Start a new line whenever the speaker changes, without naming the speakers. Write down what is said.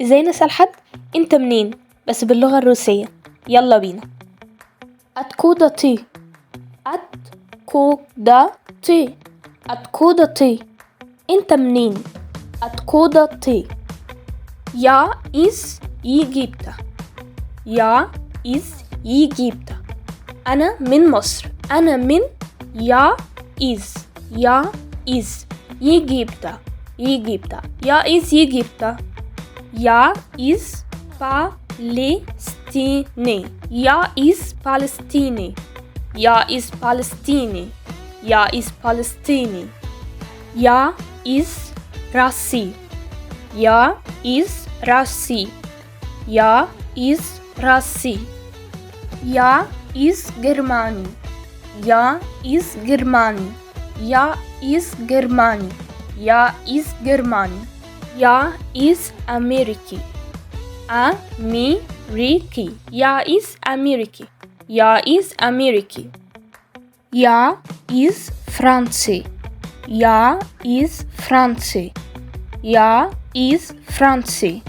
ازاي نسأل حد انت منين بس باللغة الروسية؟ يلا بينا. Откуда ты? Откуда ты? Откуда ты? انت منين؟ Откуда ты? Я из Египта. Я из Египта. أنا من مصر. أنا من Я из Египта. Египта. Я из Египта. Я из Палестины. Я из Палестины. Я из Палестины. Я из Палестины. Я из России. Я из России. Я из России. Я из Германии. Я из Германии. Я из Германии. Я из Германии. Я из Америки. Америки. Я из Америки. Я из Америки. Я из Франции. Я из Франции. Я из Франции.